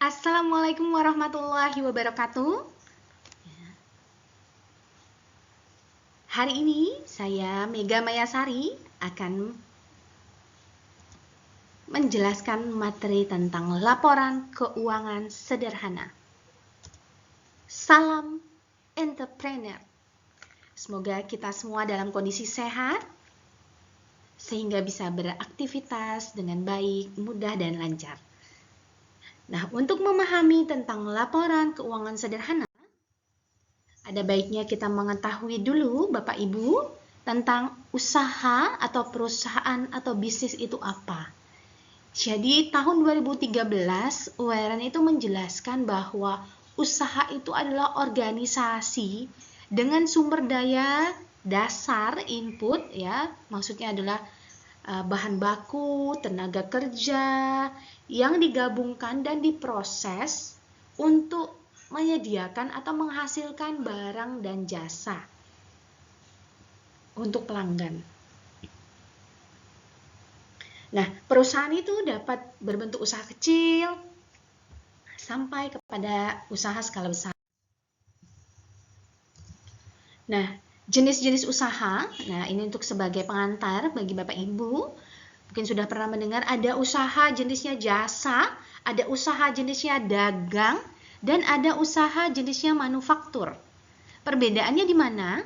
Assalamualaikum warahmatullahi wabarakatuh. Hari ini saya Mega Mayasari akan menjelaskan materi tentang laporan keuangan sederhana. Salam entrepreneur. Semoga kita semua dalam kondisi sehat sehingga bisa beraktivitas dengan baik, mudah dan lancar. Nah, untuk memahami tentang laporan keuangan sederhana, ada baiknya kita mengetahui dulu Bapak Ibu tentang usaha atau perusahaan atau bisnis itu apa. Jadi tahun 2013 URN itu menjelaskan bahwa usaha itu adalah organisasi dengan sumber daya dasar input ya, maksudnya adalah bahan baku, tenaga kerja yang digabungkan dan diproses untuk menyediakan atau menghasilkan barang dan jasa untuk pelanggan. Nah, perusahaan itu dapat berbentuk usaha kecil sampai kepada usaha skala besar. Nah, jenis-jenis usaha, nah ini untuk sebagai pengantar bagi Bapak Ibu, mungkin sudah pernah mendengar ada usaha jenisnya jasa, ada usaha jenisnya dagang, dan ada usaha jenisnya manufaktur. Perbedaannya di mana?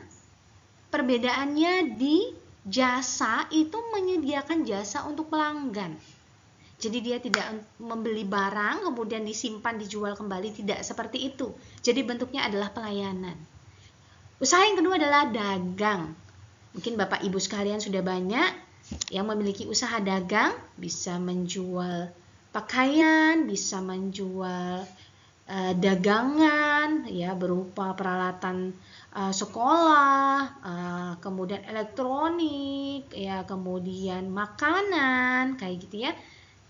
Perbedaannya di jasa itu menyediakan jasa untuk pelanggan. Jadi dia tidak membeli barang kemudian disimpan dijual kembali, tidak seperti itu. Jadi bentuknya adalah pelayanan. Usaha yang kedua adalah dagang. Mungkin Bapak Ibu sekalian sudah banyak yang memiliki usaha dagang, bisa menjual pakaian, bisa menjual dagangan ya berupa peralatan sekolah, kemudian elektronik, ya kemudian makanan kayak gitu ya.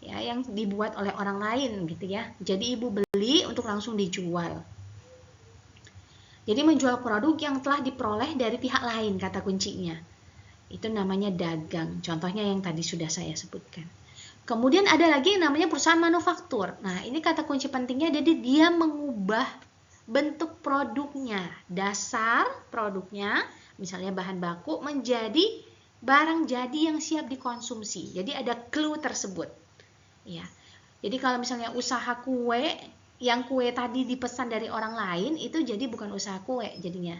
Ya, yang dibuat oleh orang lain gitu ya. Jadi Ibu beli untuk langsung dijual. Jadi menjual produk yang telah diperoleh dari pihak lain, kata kuncinya. Itu namanya dagang. Contohnya yang tadi sudah saya sebutkan. Kemudian ada lagi yang namanya perusahaan manufaktur. Nah, ini kata kunci pentingnya, jadi dia mengubah bentuk produknya. Dasar produknya, misalnya bahan baku, menjadi barang jadi yang siap dikonsumsi. Jadi ada clue tersebut. Ya. Jadi kalau misalnya usaha kue, yang kue tadi dipesan dari orang lain itu jadi bukan usaha kue jadinya.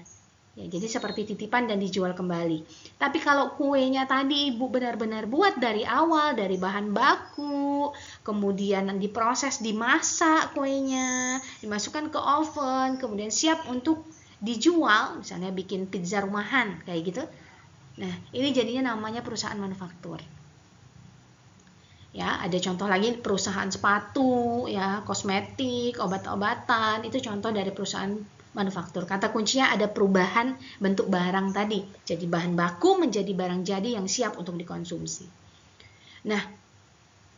Ya, jadi seperti titipan dan dijual kembali. Tapi kalau kuenya tadi Ibu benar-benar buat dari awal, dari bahan baku, kemudian diproses, dimasak kuenya, dimasukkan ke oven, kemudian siap untuk dijual, misalnya bikin pizza rumahan kayak gitu. Nah, ini jadinya namanya perusahaan manufaktur. Ya, ada contoh lagi perusahaan sepatu, ya, kosmetik, obat-obatan, itu contoh dari perusahaan manufaktur. Kata kuncinya ada perubahan bentuk barang tadi. Jadi bahan baku menjadi barang jadi yang siap untuk dikonsumsi. Nah,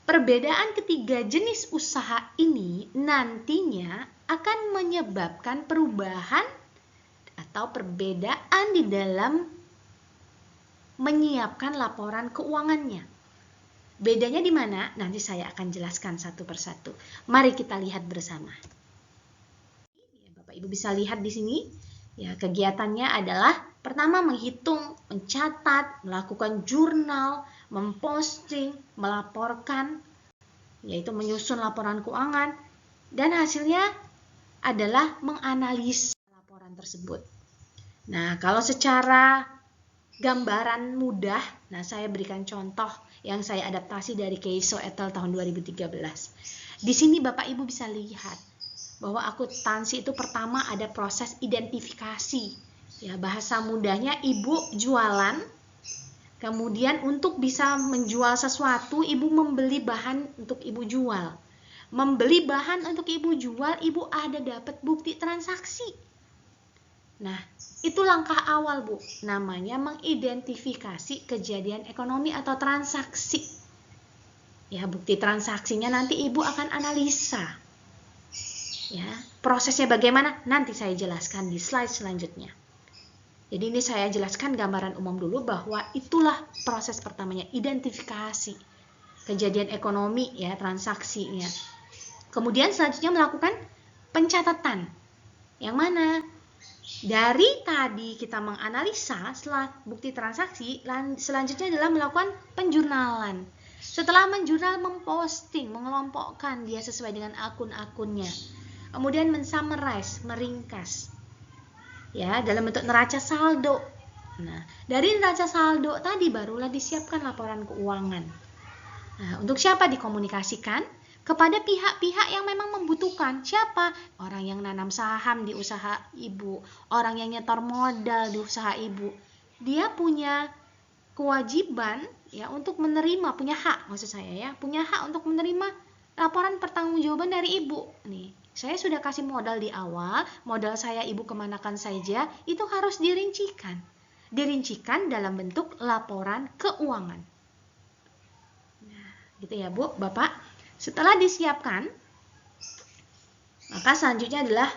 perbedaan ketiga jenis usaha ini nantinya akan menyebabkan perubahan atau perbedaan di dalam menyiapkan laporan keuangannya. Bedanya di mana? Nanti saya akan jelaskan satu persatu. Mari kita lihat bersama. Bapak Ibu bisa lihat di sini. Ya, kegiatannya adalah pertama menghitung, mencatat, melakukan jurnal, memposting, melaporkan, yaitu menyusun laporan keuangan, dan hasilnya adalah menganalisa laporan tersebut. Nah, kalau secara gambaran mudah, nah saya berikan contoh yang saya adaptasi dari Keiso et al. Tahun 2013. Di sini Bapak Ibu bisa lihat bahwa akuntansi itu pertama ada proses identifikasi. Ya, bahasa mudahnya Ibu jualan, kemudian untuk bisa menjual sesuatu, Ibu membeli bahan untuk Ibu jual. Membeli bahan untuk Ibu jual, Ibu ada dapat bukti transaksi. Nah, itu langkah awal, Bu. Namanya mengidentifikasi kejadian ekonomi atau transaksi. Ya, bukti transaksinya nanti Ibu akan analisa. Ya, prosesnya bagaimana? Nanti saya jelaskan di slide selanjutnya. Jadi ini saya jelaskan gambaran umum dulu bahwa itulah proses pertamanya, identifikasi kejadian ekonomi ya, transaksinya. Kemudian selanjutnya melakukan pencatatan. Yang mana? Dari tadi kita menganalisa setelah bukti transaksi, selanjutnya adalah melakukan penjurnalan. Setelah menjurnal, memposting, mengelompokkan dia sesuai dengan akun-akunnya. Kemudian mensummarize, meringkas. Ya, dalam bentuk neraca saldo. Nah, dari neraca saldo tadi barulah disiapkan laporan keuangan. Nah, untuk siapa dikomunikasikan? Kepada pihak-pihak yang memang membutuhkan. Siapa? Orang yang nanam saham di usaha ibu, orang yang nyetor modal di usaha ibu. Dia punya kewajiban ya untuk menerima, punya hak maksud saya ya, punya hak untuk menerima laporan pertanggungjawaban dari ibu. Nih, saya sudah kasih modal di awal, modal saya ibu kemanakan saja, itu harus dirincikan. Dirincikan dalam bentuk laporan keuangan. Nah, gitu ya Bu, Bapak. Setelah disiapkan, maka selanjutnya adalah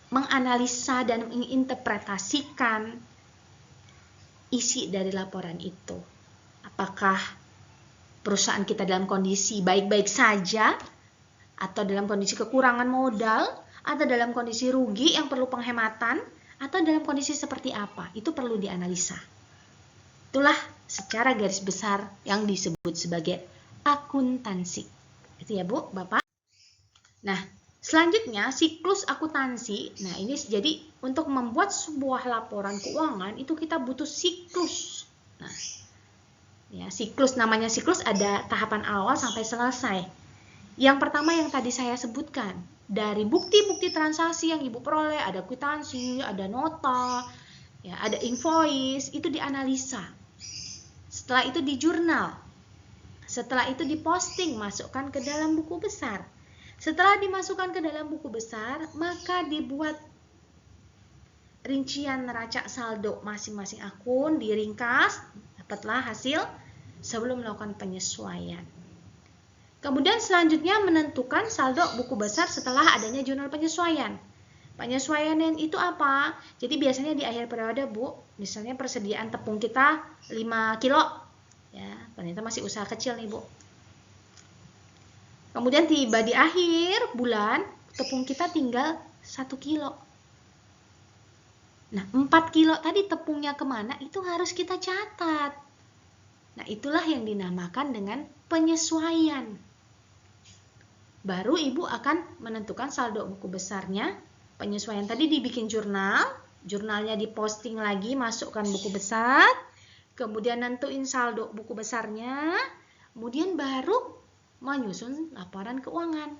menganalisa dan menginterpretasikan isi dari laporan itu. Apakah perusahaan kita dalam kondisi baik-baik saja, atau dalam kondisi kekurangan modal, atau dalam kondisi rugi yang perlu penghematan, atau dalam kondisi seperti apa? Itu perlu dianalisa. Itulah secara garis besar yang disebut sebagai akuntansi. Itu ya Bu, Bapak. Nah, selanjutnya siklus akuntansi. Nah, ini jadi untuk membuat sebuah laporan keuangan itu kita butuh siklus. Nah, ya, siklus, namanya siklus ada tahapan awal sampai selesai. Yang pertama yang tadi saya sebutkan, dari bukti-bukti transaksi yang Ibu peroleh, ada kwitansi, ada nota, ya, ada invoice, itu dianalisa. Setelah itu dijurnal. Setelah itu diposting, masukkan ke dalam buku besar. Setelah dimasukkan ke dalam buku besar, maka dibuat rincian neraca saldo masing-masing akun, diringkas, dapatlah hasil sebelum melakukan penyesuaian. Kemudian selanjutnya menentukan saldo buku besar setelah adanya jurnal penyesuaian. Penyesuaian itu apa? Jadi biasanya di akhir periode Bu, misalnya persediaan tepung kita 5 kilo. Ya, ternyata masih usaha kecil nih Bu. Kemudian tiba di akhir bulan, tepung kita tinggal 1 kilo. Nah, 4 kilo tadi tepungnya kemana? Itu harus kita catat. Nah, itulah yang dinamakan dengan penyesuaian. Baru Ibu akan menentukan saldo buku besarnya. Penyesuaian tadi dibikin jurnal, jurnalnya diposting lagi, masukkan buku besar. Kemudian nentuin saldo buku besarnya, kemudian baru menyusun laporan keuangan.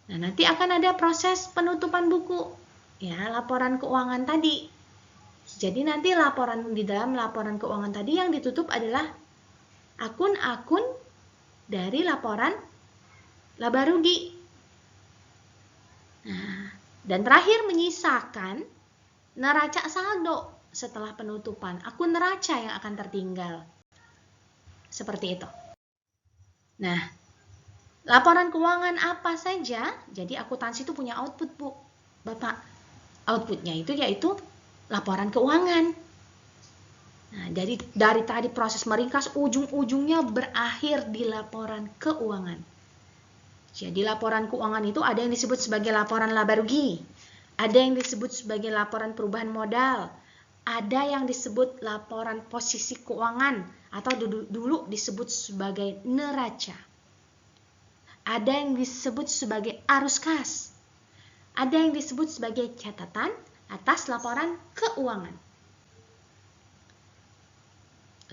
Nah, nanti akan ada proses penutupan buku, ya, laporan keuangan tadi. Jadi nanti laporan di dalam laporan keuangan tadi yang ditutup adalah akun-akun dari laporan laba rugi. Nah, dan terakhir menyisakan neraca saldo. Setelah penutupan, akun neraca yang akan tertinggal. Seperti itu. Nah, laporan keuangan apa saja? Jadi akuntansi itu punya output, Bu, Bapak. Outputnya itu yaitu laporan keuangan. Nah, dari tadi proses meringkas, ujung-ujungnya berakhir di laporan keuangan. Jadi laporan keuangan itu ada yang disebut sebagai laporan laba rugi, ada yang disebut sebagai laporan perubahan modal, ada yang disebut laporan posisi keuangan atau dulu disebut sebagai neraca. Ada yang disebut sebagai arus kas. Ada yang disebut sebagai catatan atas laporan keuangan.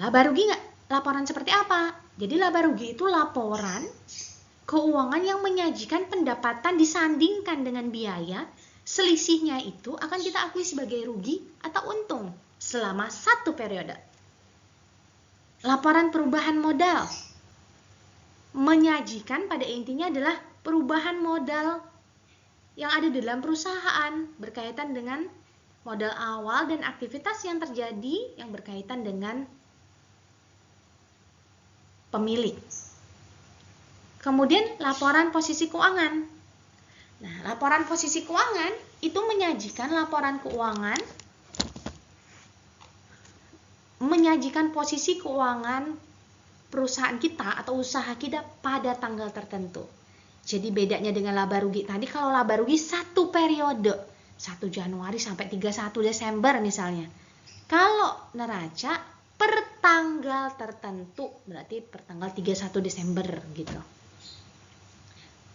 Laba rugi nggak? Laporan seperti apa? Jadi laba rugi itu laporan keuangan yang menyajikan pendapatan disandingkan dengan biaya. Selisihnya itu akan kita akui sebagai rugi atau untung selama satu periode. Laporan perubahan modal menyajikan pada intinya adalah perubahan modal yang ada di dalam perusahaan berkaitan dengan modal awal dan aktivitas yang terjadi yang berkaitan dengan pemilik. Kemudian laporan posisi keuangan. Nah, laporan posisi keuangan itu menyajikan laporan keuangan, menyajikan posisi keuangan perusahaan kita atau usaha kita pada tanggal tertentu. Jadi bedanya dengan laba rugi tadi, kalau laba rugi satu periode, 1 Januari sampai 31 Desember misalnya. Kalau neraca per tanggal tertentu, berarti per tanggal 31 Desember gitu.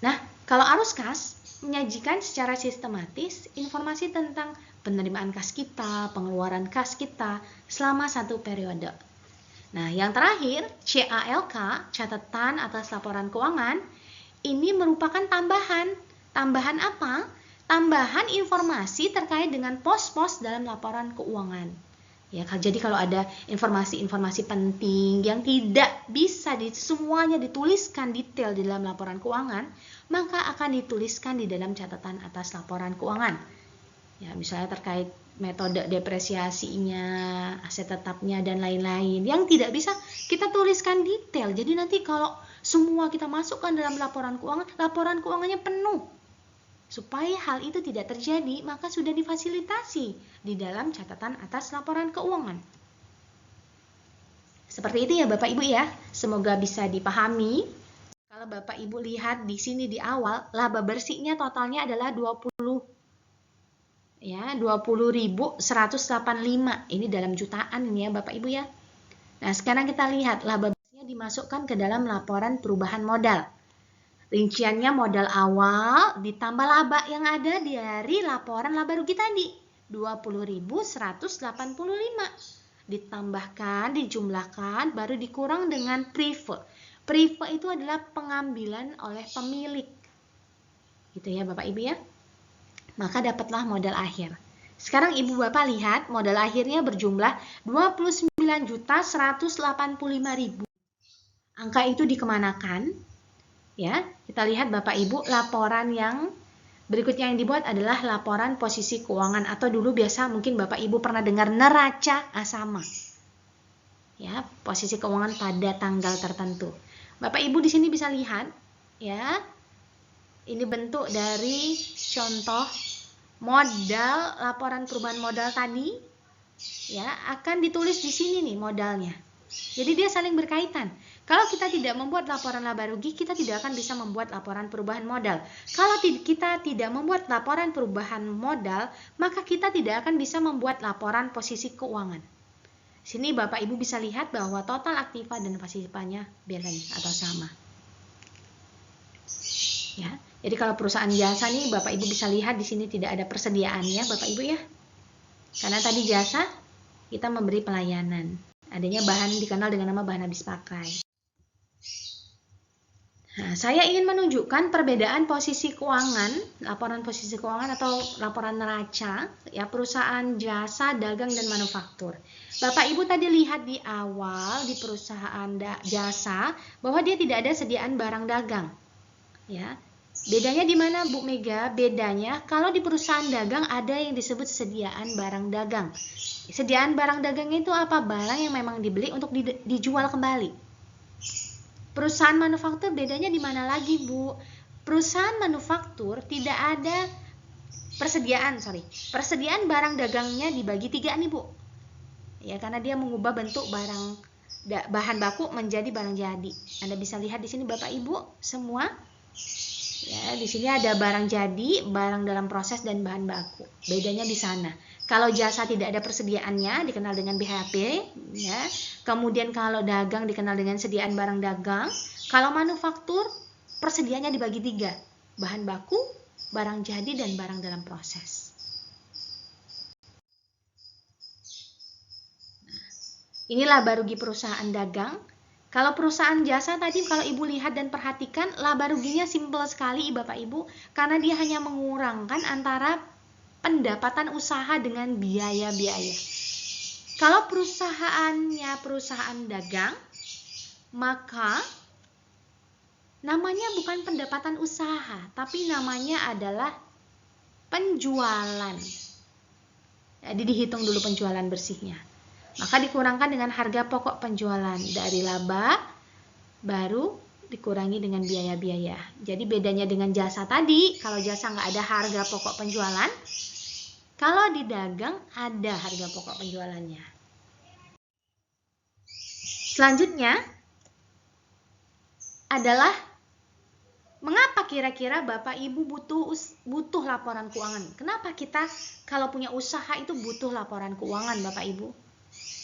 Nah, kalau arus kas menyajikan secara sistematis informasi tentang penerimaan kas kita, pengeluaran kas kita selama satu periode. Nah, yang terakhir, CALK, catatan atas laporan keuangan, ini merupakan tambahan. Tambahan apa? Tambahan informasi terkait dengan pos-pos dalam laporan keuangan. Ya, jadi kalau ada informasi-informasi penting yang tidak bisa semuanya dituliskan detail di dalam laporan keuangan, maka akan dituliskan di dalam catatan atas laporan keuangan. Ya, misalnya terkait metode depresiasinya, aset tetapnya, dan lain-lain yang tidak bisa kita tuliskan detail. Jadi nanti kalau semua kita masukkan dalam laporan keuangannya penuh. Supaya hal itu tidak terjadi, maka sudah difasilitasi di dalam catatan atas laporan keuangan. Seperti itu ya Bapak Ibu ya. Semoga bisa dipahami. Kalau Bapak Ibu lihat di sini di awal, laba bersihnya totalnya adalah 20.185. Ini dalam jutaan ini ya Bapak Ibu ya. Nah, sekarang kita lihat laba bersihnya dimasukkan ke dalam laporan perubahan modal. Rinciannya modal awal ditambah laba yang ada dari laporan laba rugi tadi, 20.185. Ditambahkan, dijumlahkan, baru dikurang dengan prive. Prive itu adalah pengambilan oleh pemilik. Gitu ya Bapak Ibu ya. Maka dapatlah modal akhir. Sekarang Ibu Bapak lihat modal akhirnya berjumlah 29.185.000. Angka itu dikemanakan? Ya, kita lihat Bapak Ibu, laporan yang berikutnya yang dibuat adalah laporan posisi keuangan, atau dulu biasa mungkin Bapak Ibu pernah dengar neraca asama. Ya, posisi keuangan pada tanggal tertentu. Bapak Ibu di sini bisa lihat ya. Ini bentuk dari contoh modal laporan perubahan modal tadi. Ya, akan ditulis di sini nih modalnya. Jadi dia saling berkaitan. Kalau kita tidak membuat laporan laba rugi, kita tidak akan bisa membuat laporan perubahan modal. Kalau kita tidak membuat laporan perubahan modal, maka kita tidak akan bisa membuat laporan posisi keuangan. Sini Bapak Ibu bisa lihat bahwa total aktiva dan pasifannya balance atau sama. Ya, jadi kalau perusahaan jasa nih Bapak Ibu bisa lihat di sini tidak ada persediaannya Bapak Ibu ya. Karena tadi jasa kita memberi pelayanan. Adanya bahan dikenal dengan nama bahan habis pakai. Nah, saya ingin menunjukkan perbedaan posisi keuangan, laporan posisi keuangan atau laporan neraca, ya perusahaan jasa, dagang, dan manufaktur. Bapak Ibu tadi lihat di awal di perusahaan jasa bahwa dia tidak ada sediaan barang dagang. Ya, bedanya di mana Bu Mega? Bedanya kalau di perusahaan dagang ada yang disebut sediaan barang dagang. Sediaan barang dagang itu apa? Barang yang memang dibeli untuk dijual kembali. Perusahaan manufaktur bedanya di mana lagi, Bu? Perusahaan manufaktur tidak ada persediaan barang dagangnya dibagi 3 nih, Bu. Ya, karena dia mengubah bentuk bahan baku menjadi barang jadi. Anda bisa lihat di sini Bapak Ibu semua. Ya, di sini ada barang jadi, barang dalam proses, dan bahan baku. Bedanya di sana. Kalau jasa tidak ada persediaannya, dikenal dengan BHP, ya. Kemudian kalau dagang dikenal dengan sediaan barang dagang. Kalau manufaktur, persediaannya dibagi 3, bahan baku, barang jadi, dan barang dalam proses. Nah, inilah laba rugi perusahaan dagang. Kalau perusahaan jasa tadi, kalau Ibu lihat dan perhatikan, laba ruginya simpel sekali Bapak Ibu, karena dia hanya mengurangkan antara pendapatan usaha dengan biaya-biaya. Kalau perusahaannya perusahaan dagang, maka namanya bukan pendapatan usaha, tapi namanya adalah penjualan. Jadi dihitung dulu penjualan bersihnya. Maka dikurangkan dengan harga pokok penjualan. Dari laba, baru dikurangi dengan biaya-biaya. Jadi bedanya dengan jasa tadi, kalau jasa nggak ada harga pokok penjualan, kalau di dagang ada harga pokok penjualannya. Selanjutnya adalah Mengapa kira-kira Bapak Ibu butuh laporan keuangan? Kenapa kita kalau punya usaha itu butuh laporan keuangan, Bapak Ibu?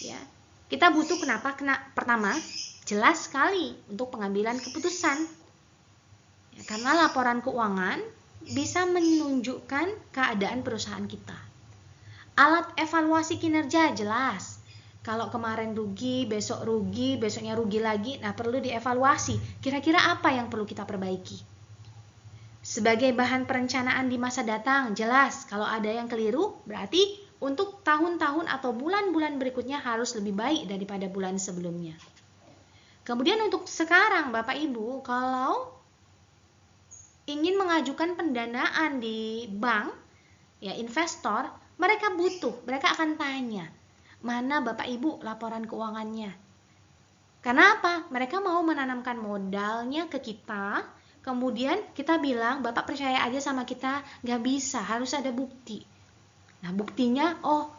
Ya. Kita butuh kenapa? Pertama, jelas sekali untuk pengambilan keputusan. Ya, karena laporan keuangan bisa menunjukkan keadaan perusahaan kita. Alat evaluasi kinerja jelas. Kalau kemarin rugi, besok rugi, besoknya rugi lagi, nah perlu dievaluasi. Kira-kira apa yang perlu kita perbaiki? Sebagai bahan perencanaan di masa datang, jelas kalau ada yang keliru, berarti untuk tahun-tahun atau bulan-bulan berikutnya harus lebih baik daripada bulan sebelumnya. Kemudian untuk sekarang, Bapak Ibu, kalau ingin mengajukan pendanaan di bank, ya investor, mereka akan tanya, mana Bapak Ibu laporan keuangannya? Karena apa? Mereka mau menanamkan modalnya ke kita, kemudian kita bilang, Bapak percaya aja sama kita, nggak bisa, harus ada bukti. Nah buktinya, oh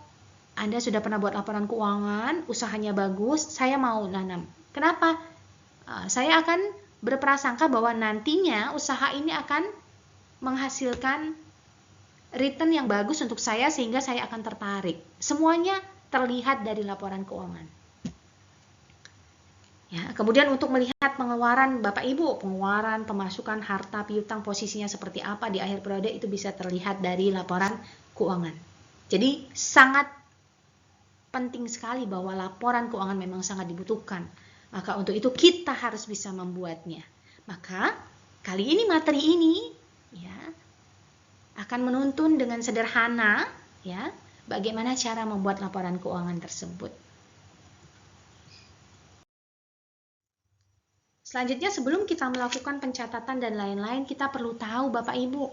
Anda sudah pernah buat laporan keuangan, usahanya bagus, saya mau nanam. Kenapa? Saya akan berprasangka bahwa nantinya usaha ini akan menghasilkan return yang bagus untuk saya sehingga saya akan tertarik. Semuanya terlihat dari laporan keuangan. Ya, kemudian untuk melihat pengeluaran Bapak Ibu, pengeluaran, pemasukan, harta, piutang, posisinya seperti apa di akhir periode itu bisa terlihat dari laporan keuangan. Jadi sangat penting sekali bahwa laporan keuangan memang sangat dibutuhkan. Maka untuk itu kita harus bisa membuatnya. Maka kali ini materi ini ya akan menuntun dengan sederhana ya bagaimana cara membuat laporan keuangan tersebut. Selanjutnya sebelum kita melakukan pencatatan dan lain-lain, kita perlu tahu Bapak Ibu,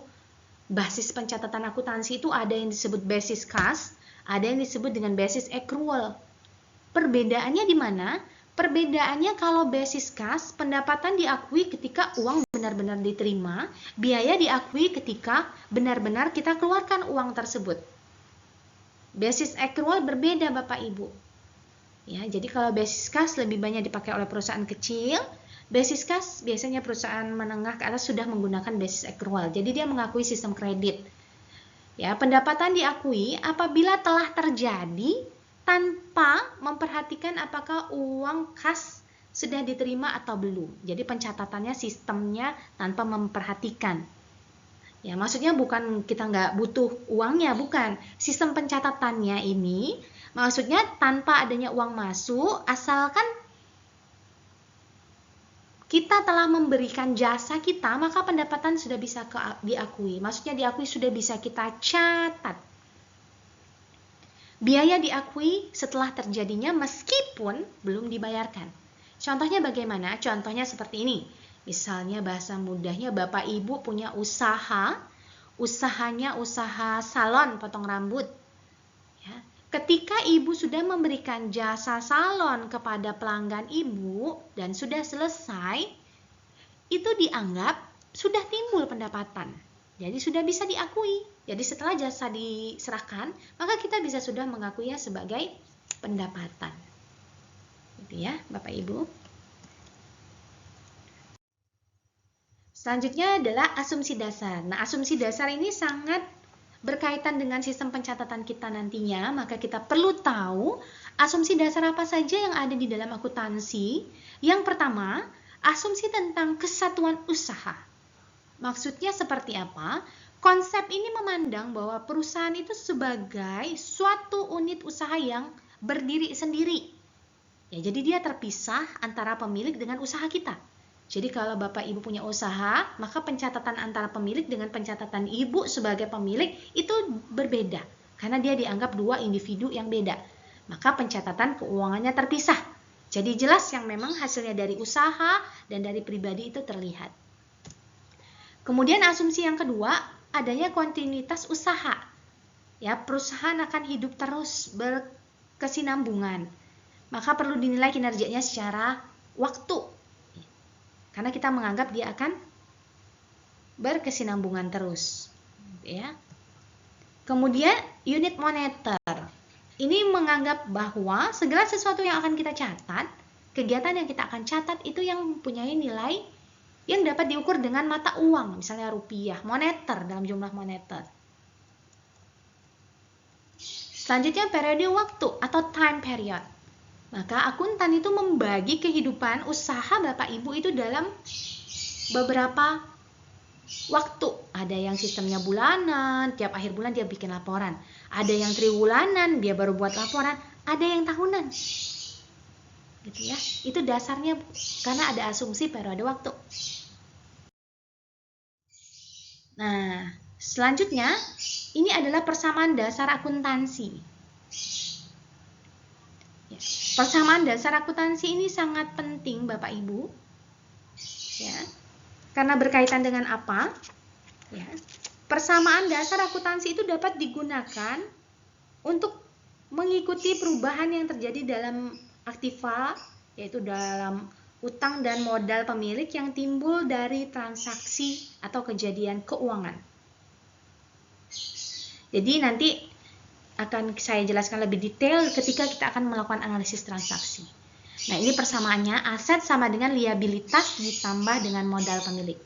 basis pencatatan akuntansi itu ada yang disebut basis kas, ada yang disebut dengan basis accrual. Perbedaannya di mana? Perbedaannya kalau basis kas, pendapatan diakui ketika uang benar-benar diterima, biaya diakui ketika benar-benar kita keluarkan uang tersebut. Basis accrual berbeda Bapak Ibu. Ya, jadi kalau basis kas lebih banyak dipakai oleh perusahaan kecil, basis kas biasanya perusahaan menengah ke atas sudah menggunakan basis accrual. Jadi dia mengakui sistem kredit. Ya, pendapatan diakui apabila telah terjadi tanpa memperhatikan apakah uang kas sudah diterima atau belum. Jadi pencatatannya sistemnya tanpa memperhatikan. Ya, maksudnya bukan kita nggak butuh uangnya, bukan. Sistem pencatatannya ini maksudnya tanpa adanya uang masuk, asalkan kita telah memberikan jasa kita, maka pendapatan sudah bisa diakui. Maksudnya diakui sudah bisa kita catat. Biaya diakui setelah terjadinya meskipun belum dibayarkan. Contohnya bagaimana? Contohnya seperti ini. Misalnya bahasa mudahnya Bapak Ibu punya usaha, usahanya usaha salon potong rambut. Ya. Ketika Ibu sudah memberikan jasa salon kepada pelanggan Ibu dan sudah selesai, itu dianggap sudah timbul pendapatan. Jadi sudah bisa diakui. Jadi setelah jasa diserahkan, maka kita bisa sudah mengakuinya sebagai pendapatan. Gitu ya, Bapak Ibu. Selanjutnya adalah asumsi dasar. Nah, asumsi dasar ini sangat berkaitan dengan sistem pencatatan kita nantinya, maka kita perlu tahu asumsi dasar apa saja yang ada di dalam akuntansi. Yang pertama, asumsi tentang kesatuan usaha. Maksudnya seperti apa? Konsep ini memandang bahwa perusahaan itu sebagai suatu unit usaha yang berdiri sendiri. Ya, jadi dia terpisah antara pemilik dengan usaha kita. Jadi kalau Bapak Ibu punya usaha, maka pencatatan antara pemilik dengan pencatatan Ibu sebagai pemilik itu berbeda. Karena dia dianggap dua individu yang beda. Maka pencatatan keuangannya terpisah. Jadi jelas yang memang hasilnya dari usaha dan dari pribadi itu terlihat. Kemudian asumsi yang kedua, adanya kontinuitas usaha. Ya, perusahaan akan hidup terus berkesinambungan. Maka perlu dinilai kinerjanya secara waktu. Karena kita menganggap dia akan berkesinambungan terus, ya. Kemudian unit moneter. Ini menganggap bahwa segala sesuatu yang akan kita catat, kegiatan yang kita akan catat itu yang mempunyai nilai yang dapat diukur dengan mata uang, misalnya rupiah, moneter dalam jumlah moneter. Selanjutnya periode waktu atau time period. Maka akuntan itu membagi kehidupan usaha Bapak Ibu itu dalam beberapa waktu. Ada yang sistemnya bulanan, tiap akhir bulan dia bikin laporan. Ada yang triwulanan, dia baru buat laporan. Ada yang tahunan. Gitu ya. Itu dasarnya karena ada asumsi periode waktu. Nah, selanjutnya ini adalah persamaan dasar akuntansi. Ya. Persamaan dasar akuntansi ini sangat penting Bapak Ibu. Ya. Karena berkaitan dengan apa? Ya. Persamaan dasar akuntansi itu dapat digunakan untuk mengikuti perubahan yang terjadi dalam aktiva, yaitu dalam utang dan modal pemilik yang timbul dari transaksi atau kejadian keuangan. Jadi nanti akan saya jelaskan lebih detail ketika kita akan melakukan analisis transaksi. Nah, ini persamaannya aset sama dengan liabilitas ditambah dengan modal pemilik.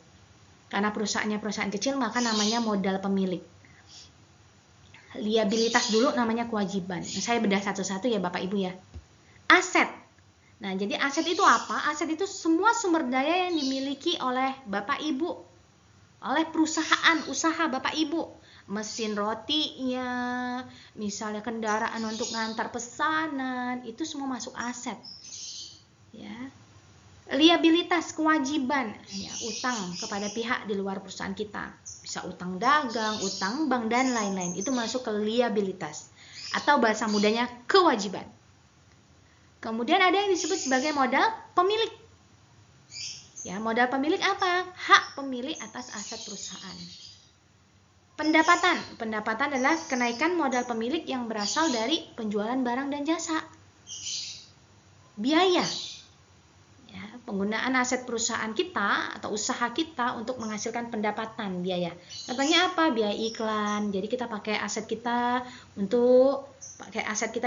Karena perusahaannya perusahaan kecil, maka namanya modal pemilik. Liabilitas dulu namanya kewajiban. Nah, saya bedah satu-satu ya Bapak Ibu ya. Aset. Nah, jadi aset itu apa? Aset itu semua sumber daya yang dimiliki oleh Bapak Ibu, oleh perusahaan, usaha Bapak Ibu. Mesin rotinya, misalnya kendaraan untuk ngantar pesanan, itu semua masuk aset. Ya. Liabilitas, kewajiban, ya, utang kepada pihak di luar perusahaan kita. Bisa utang dagang, utang bank, dan lain-lain. Itu masuk ke liabilitas. Atau bahasa mudanya kewajiban. Kemudian ada yang disebut sebagai modal pemilik. Ya, modal pemilik apa? Hak pemilik atas aset perusahaan. Pendapatan. Pendapatan adalah kenaikan modal pemilik yang berasal dari penjualan barang dan jasa. Biaya. Ya, penggunaan aset perusahaan kita atau usaha kita untuk menghasilkan pendapatan, biaya. Contohnya apa? Biaya iklan. Jadi kita pakai aset kita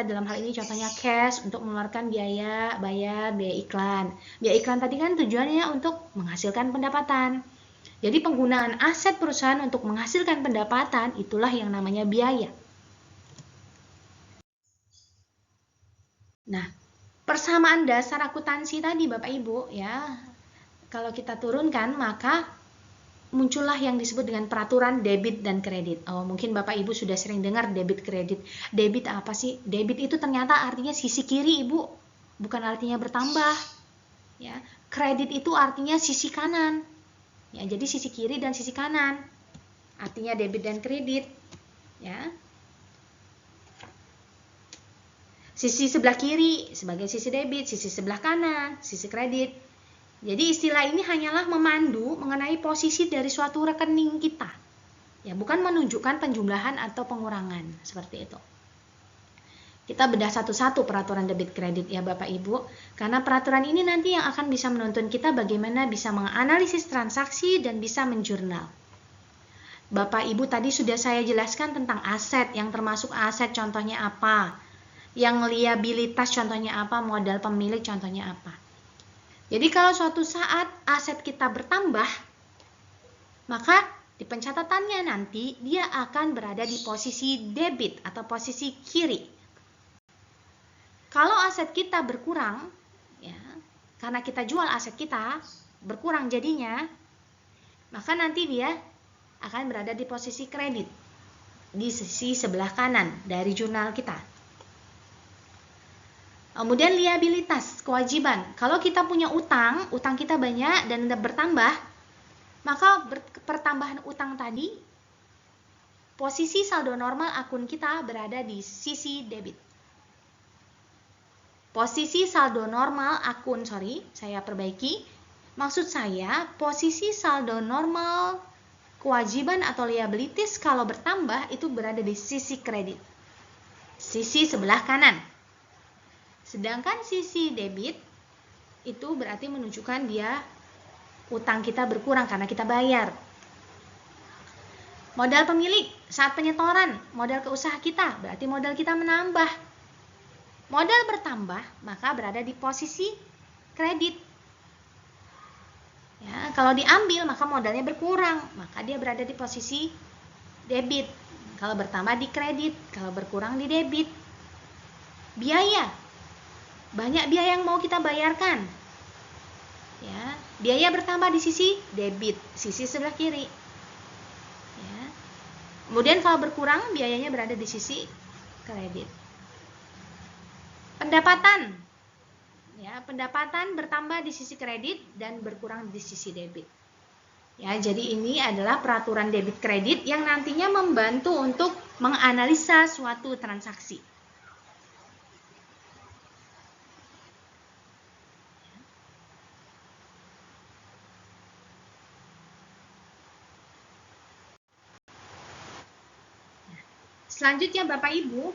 dalam hal ini contohnya cash untuk mengeluarkan biaya bayar biaya iklan. Biaya iklan tadi kan tujuannya untuk menghasilkan pendapatan. Jadi penggunaan aset perusahaan untuk menghasilkan pendapatan itulah yang namanya biaya. Nah, persamaan dasar akuntansi tadi Bapak Ibu ya, kalau kita turunkan maka muncullah yang disebut dengan peraturan debit dan kredit. Oh, mungkin Bapak Ibu sudah sering dengar debit kredit. Debit apa sih? Debit itu ternyata artinya sisi kiri Ibu, bukan artinya bertambah. Ya, kredit itu artinya sisi kanan. Ya, jadi sisi kiri dan sisi kanan. Artinya debit dan kredit. Ya. Sisi sebelah kiri sebagai sisi debit, sisi sebelah kanan, sisi kredit. Jadi istilah ini hanyalah memandu mengenai posisi dari suatu rekening kita. Ya, bukan menunjukkan penjumlahan atau pengurangan, seperti itu. Kita bedah satu-satu peraturan debit kredit ya Bapak Ibu, karena peraturan ini nanti yang akan bisa menuntun kita bagaimana bisa menganalisis transaksi dan bisa menjurnal. Bapak Ibu tadi sudah saya jelaskan tentang aset, yang termasuk aset contohnya apa, yang liabilitas contohnya apa, modal pemilik contohnya apa. Jadi kalau suatu saat aset kita bertambah, maka di pencatatannya nanti dia akan berada di posisi debit atau posisi kiri. Kalau aset kita berkurang, ya, karena kita jual aset kita, berkurang jadinya, maka nanti dia akan berada di posisi kredit, di sisi sebelah kanan dari jurnal kita. Kemudian liabilitas, kewajiban. Kalau kita punya utang kita banyak dan bertambah, maka pertambahan utang tadi, posisi saldo normal akun kita berada di sisi debit. Posisi saldo normal akun, saya perbaiki. Maksud saya, posisi saldo normal kewajiban atau liabilities kalau bertambah itu berada di sisi kredit. Sisi sebelah kanan. Sedangkan sisi debit itu berarti menunjukkan dia utang kita berkurang karena kita bayar. Modal pemilik saat penyetoran modal ke usaha kita berarti modal kita menambah. Modal bertambah maka berada di posisi kredit. Ya, Ya, kalau diambil maka modalnya berkurang, maka dia berada di posisi debit. Kalau bertambah di kredit, kalau berkurang di debit. Biaya, banyak biaya yang mau kita bayarkan. Ya, biaya bertambah di sisi debit, sisi sebelah kiri. Ya. Kemudian kalau berkurang, biayanya berada di sisi kredit. Pendapatan, ya, pendapatan bertambah di sisi kredit dan berkurang di sisi debit. Ya, jadi ini adalah peraturan debit kredit yang nantinya membantu untuk menganalisa suatu transaksi. Selanjutnya Bapak Ibu,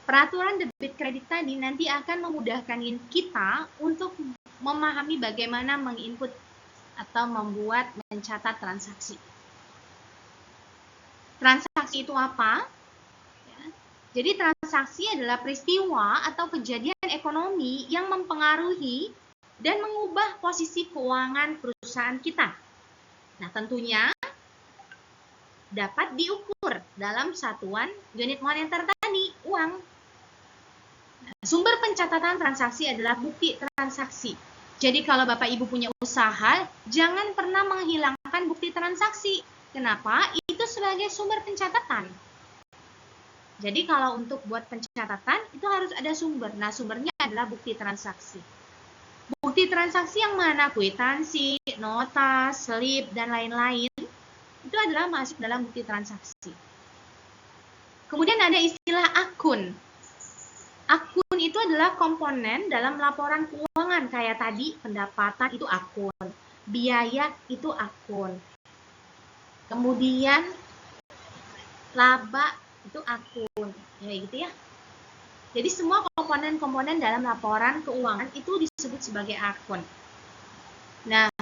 peraturan debit kredit tadi nanti akan memudahkan kita untuk memahami bagaimana menginput atau membuat mencatat transaksi. Transaksi itu apa? Ya. Jadi transaksi adalah peristiwa atau kejadian ekonomi yang mempengaruhi dan mengubah posisi keuangan perusahaan kita. Nah, tentunya dapat diukur dalam satuan unit moneter tadi, uang. Nah, sumber pencatatan transaksi adalah bukti transaksi. Jadi kalau Bapak Ibu punya usaha, jangan pernah menghilangkan bukti transaksi. Kenapa? Itu sebagai sumber pencatatan. Jadi kalau untuk buat pencatatan, itu harus ada sumber. Nah, sumbernya adalah bukti transaksi. Bukti transaksi yang mana? Kwitansi, nota, slip, dan lain-lain. Itu adalah masuk dalam bukti transaksi. Kemudian ada istilah akun. Akun itu adalah komponen dalam laporan keuangan. Kayak tadi, pendapatan itu akun. Biaya itu akun. Kemudian, laba itu akun. Ya gitu ya. Jadi semua komponen-komponen dalam laporan keuangan itu disebut sebagai akun. Nah,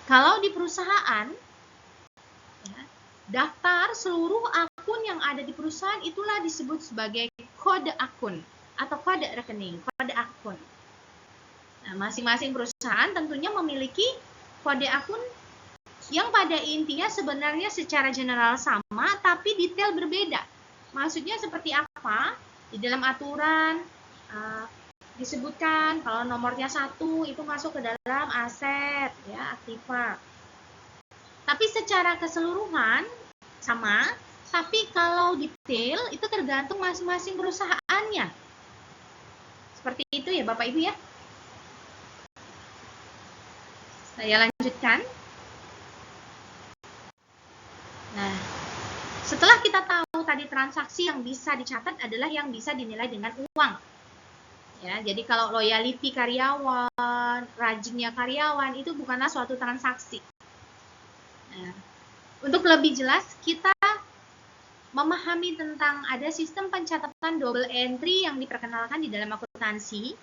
kalau di perusahaan, ya, daftar seluruh akun yang ada di perusahaan itulah disebut sebagai kode akun atau kode rekening, kode akun. Nah, masing-masing perusahaan tentunya memiliki kode akun yang pada intinya sebenarnya secara general sama, tapi detail berbeda. Maksudnya seperti apa? Di dalam aturan disebutkan kalau nomornya 1 itu masuk ke dalam aset, ya, aktiva. Tapi secara keseluruhan sama, tapi kalau detail itu tergantung masing-masing perusahaannya. Seperti itu ya Bapak Ibu ya. Saya lanjutkan. Nah, setelah kita tahu tadi transaksi yang bisa dicatat adalah yang bisa dinilai dengan uang. Ya, jadi kalau loyalty karyawan, rajinnya karyawan itu bukanlah suatu transaksi. Nah, untuk lebih jelas kita memahami tentang ada sistem pencatatan double entry yang diperkenalkan di dalam akuntansi.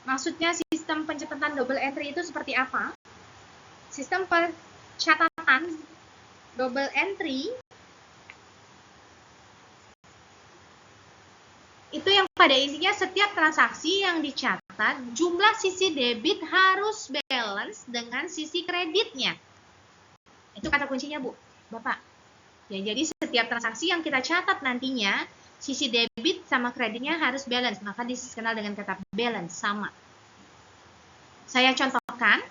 Maksudnya sistem pencatatan double entry itu seperti apa? Sistem pencatatan double entry itu yang pada intinya setiap transaksi yang dicatat, jumlah sisi debit harus balance dengan sisi kreditnya. Itu kata kuncinya, Bu, Bapak. Ya, jadi setiap transaksi yang kita catat nantinya, sisi debit sama kreditnya harus balance. Maka dikenal dengan kata balance, sama. Saya contohkan,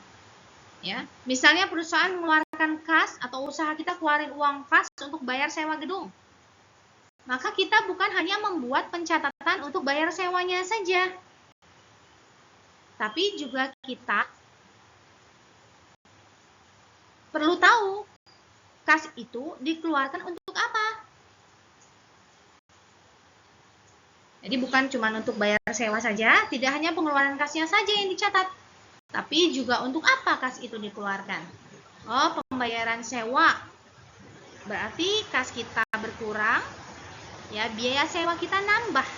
ya. Misalnya perusahaan mengeluarkan kas atau usaha kita keluarin uang kas untuk bayar sewa gedung. Maka kita bukan hanya membuat pencatatan untuk bayar sewanya saja, tapi juga kita perlu tahu kas itu dikeluarkan untuk apa. Jadi bukan cuma untuk bayar sewa saja, tidak hanya pengeluaran kasnya saja yang dicatat, tapi juga untuk apa kas itu dikeluarkan. Oh, pembayaran sewa, berarti kas kita berkurang, ya biaya sewa kita nambah,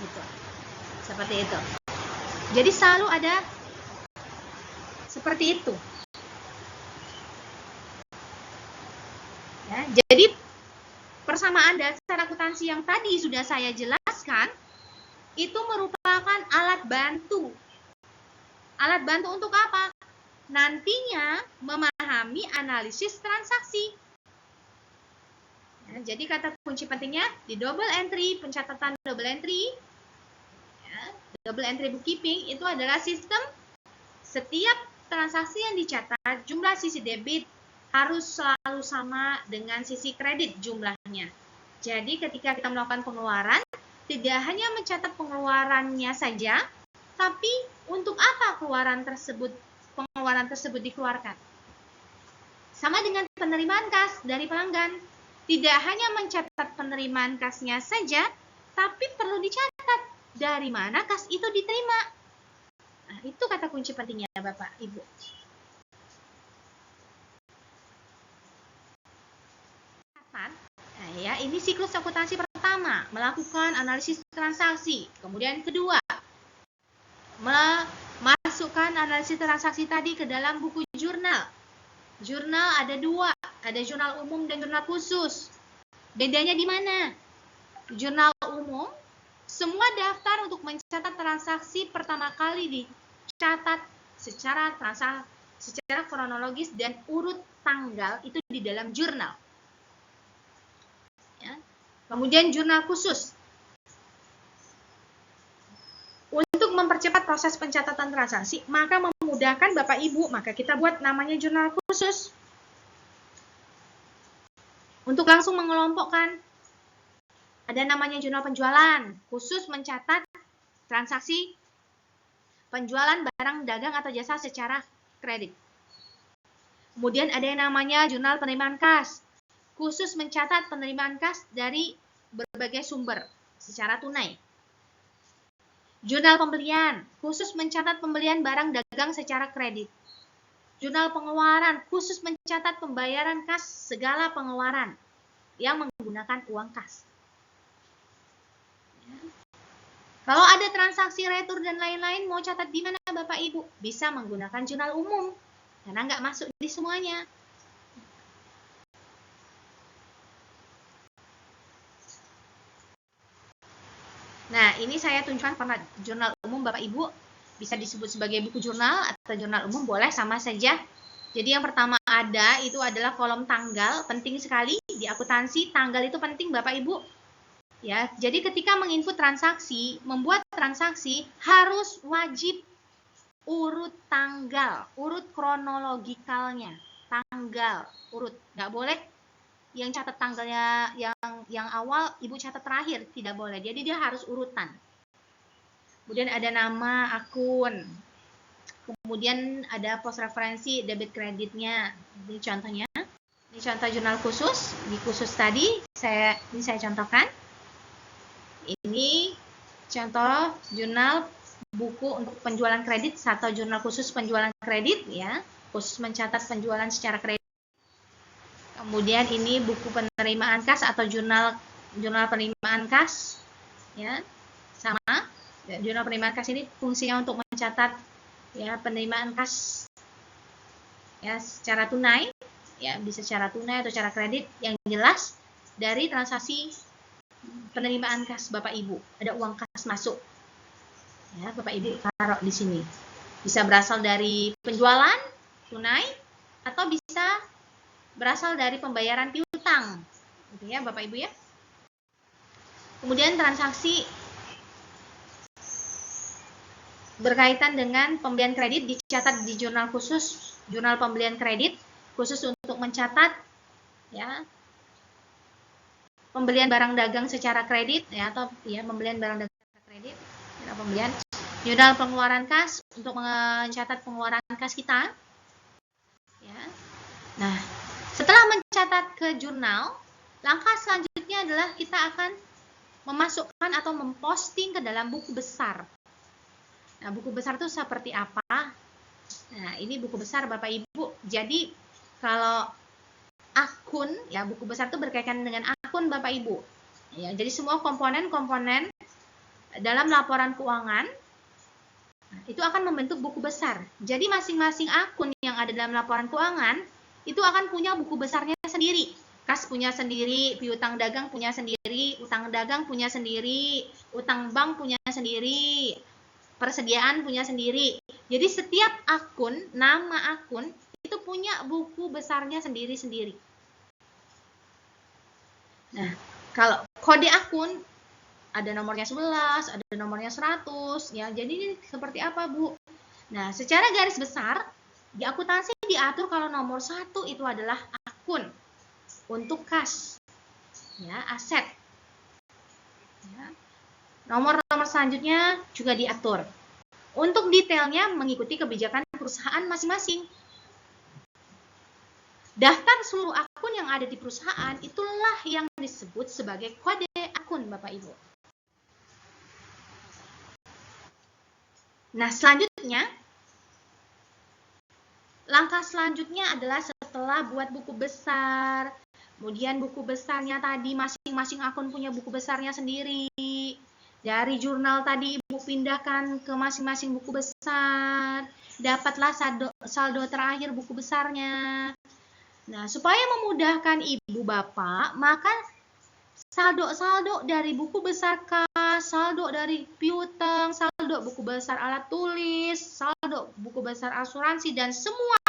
gitu. Seperti itu. Jadi selalu ada seperti itu. Ya, jadi persamaan dasar akuntansi yang tadi sudah saya jelaskan itu merupakan alat bantu Alat bantu untuk apa? Nantinya memahami analisis transaksi. Ya, jadi kata kunci pentingnya di double entry, pencatatan double entry, ya, double entry bookkeeping itu adalah sistem setiap transaksi yang dicatat, jumlah sisi debit harus selalu sama dengan sisi kredit jumlahnya. Jadi ketika kita melakukan pengeluaran, tidak hanya mencatat pengeluarannya saja, tapi untuk apa pengeluaran tersebut dikeluarkan. Sama dengan penerimaan kas dari pelanggan. Tidak hanya mencatat penerimaan kasnya saja, tapi perlu dicatat dari mana kas itu diterima. Nah, itu kata kunci pentingnya Bapak, Ibu. Nah, ya, ini siklus akuntansi pertama, melakukan analisis transaksi. Kemudian kedua, memasukkan analisis transaksi tadi ke dalam buku jurnal. Jurnal ada dua, ada jurnal umum dan jurnal khusus. Bedanya di mana? Jurnal umum, semua daftar untuk mencatat transaksi pertama kali dicatat secara kronologis dan urut tanggal itu di dalam jurnal. Ya. Kemudian jurnal khusus. Untuk mempercepat proses pencatatan transaksi, maka memudahkan Bapak Ibu, maka kita buat namanya jurnal khusus. Untuk langsung mengelompokkan, ada namanya jurnal penjualan, khusus mencatat transaksi penjualan barang dagang atau jasa secara kredit. Kemudian ada yang namanya jurnal penerimaan kas, khusus mencatat penerimaan kas dari berbagai sumber secara tunai. Jurnal pembelian, khusus mencatat pembelian barang dagang secara kredit. Jurnal pengeluaran, khusus mencatat pembayaran kas segala pengeluaran yang menggunakan uang kas. Kalau ada transaksi retur dan lain-lain, mau catat di mana Bapak Ibu? Bisa menggunakan jurnal umum, karena nggak masuk di semuanya. Nah, ini saya tunjukkan format jurnal umum Bapak Ibu. Bisa disebut sebagai buku jurnal atau jurnal umum, boleh sama saja. Jadi yang pertama ada itu adalah kolom tanggal, penting sekali di akuntansi, tanggal itu penting Bapak Ibu. Ya, jadi ketika menginput transaksi, membuat transaksi harus wajib urut tanggal, urut kronologikalnya, tanggal, urut. Nggak boleh yang catat tanggalnya yang awal, Ibu catat terakhir, tidak boleh. Jadi dia harus urutan. Kemudian ada nama akun. Kemudian ada pos referensi debit kreditnya. Ini contohnya. Ini contoh jurnal khusus. Di khusus tadi saya contohkan. Ini contoh jurnal buku untuk penjualan kredit atau jurnal khusus penjualan kredit ya. Khusus mencatat penjualan secara kredit. Kemudian ini buku penerimaan kas atau jurnal penerimaan kas ya. Sama. Jurnal penerimaan kas ini fungsinya untuk mencatat ya penerimaan kas ya secara tunai ya, bisa secara tunai atau secara kredit yang jelas dari transaksi penerimaan kas Bapak Ibu. Ada uang kas masuk. Ya, Bapak Ibu taruh di sini. Bisa berasal dari penjualan tunai atau bisa berasal dari pembayaran piutang. Gitu ya, Bapak Ibu ya. Kemudian transaksi berkaitan dengan pembelian kredit dicatat di jurnal khusus, jurnal pembelian kredit khusus untuk mencatat ya pembelian barang dagang secara kredit ya, atau ya pembelian barang dagang secara kredit, jurnal pembelian, jurnal pengeluaran kas untuk mencatat pengeluaran kas kita ya. Nah, setelah mencatat ke jurnal, langkah selanjutnya adalah kita akan memasukkan atau memposting ke dalam buku besar. Nah, buku besar itu seperti apa? Nah, ini buku besar Bapak Ibu. Jadi, kalau akun, ya buku besar itu berkaitan dengan akun Bapak Ibu. Ya, jadi semua komponen-komponen dalam laporan keuangan itu akan membentuk buku besar. Jadi, masing-masing akun yang ada dalam laporan keuangan itu akan punya buku besarnya sendiri. Kas punya sendiri, piutang dagang punya sendiri, utang dagang punya sendiri, utang bank punya sendiri, persediaan punya sendiri. Jadi setiap akun, nama akun itu punya buku besarnya sendiri-sendiri. Nah, kalau kode akun ada nomornya 11, ada nomornya 100, ya. Jadi ini seperti apa, Bu? Nah, secara garis besar, di akuntansi diatur kalau nomor 1 itu adalah akun untuk kas, ya, aset. Ya. Nomor-nomor selanjutnya juga diatur. Untuk detailnya mengikuti kebijakan perusahaan masing-masing. Daftar seluruh akun yang ada di perusahaan itulah yang disebut sebagai kode akun, Bapak Ibu. Nah, selanjutnya, langkah selanjutnya adalah setelah buat buku besar, kemudian buku besarnya tadi masing-masing akun punya buku besarnya sendiri. Dari jurnal tadi Ibu pindahkan ke masing-masing buku besar, dapatlah saldo terakhir buku besarnya. Nah, supaya memudahkan Ibu Bapak, maka saldo-saldo dari buku besar kas, saldo dari piutang, saldo buku besar alat tulis, saldo buku besar asuransi, dan semua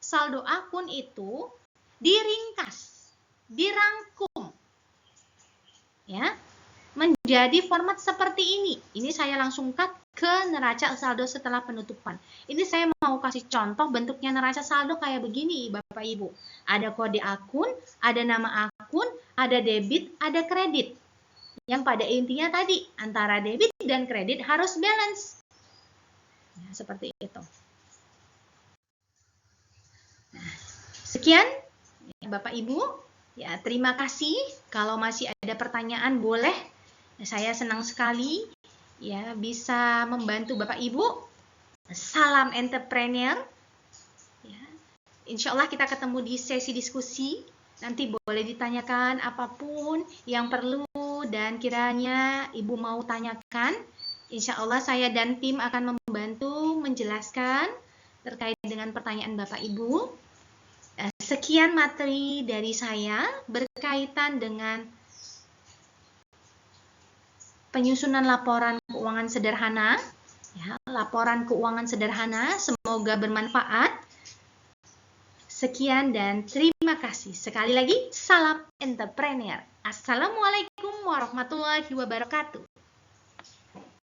saldo akun itu diringkas, dirangkum, ya, menjadi format seperti ini. Ini saya langsung cut ke neraca saldo setelah penutupan. Ini saya mau kasih contoh bentuknya neraca saldo kayak begini, Bapak Ibu. Ada kode akun, ada nama akun, ada debit, ada kredit. Yang pada intinya tadi, antara debit dan kredit harus balance. Nah, seperti itu. Nah, sekian, Bapak Ibu. Ya, terima kasih. Kalau masih ada pertanyaan, boleh. Saya senang sekali ya bisa membantu Bapak Ibu. Salam entrepreneur. Ya. Insya Allah kita ketemu di sesi diskusi. Nanti boleh ditanyakan apapun yang perlu dan kiranya Ibu mau tanyakan. Insya Allah saya dan tim akan membantu menjelaskan terkait dengan pertanyaan Bapak Ibu. Sekian materi dari saya berkaitan dengan penyusunan laporan keuangan sederhana, ya, laporan keuangan sederhana, semoga bermanfaat. Sekian dan terima kasih. Sekali lagi, salam entrepreneur. Assalamualaikum warahmatullahi wabarakatuh.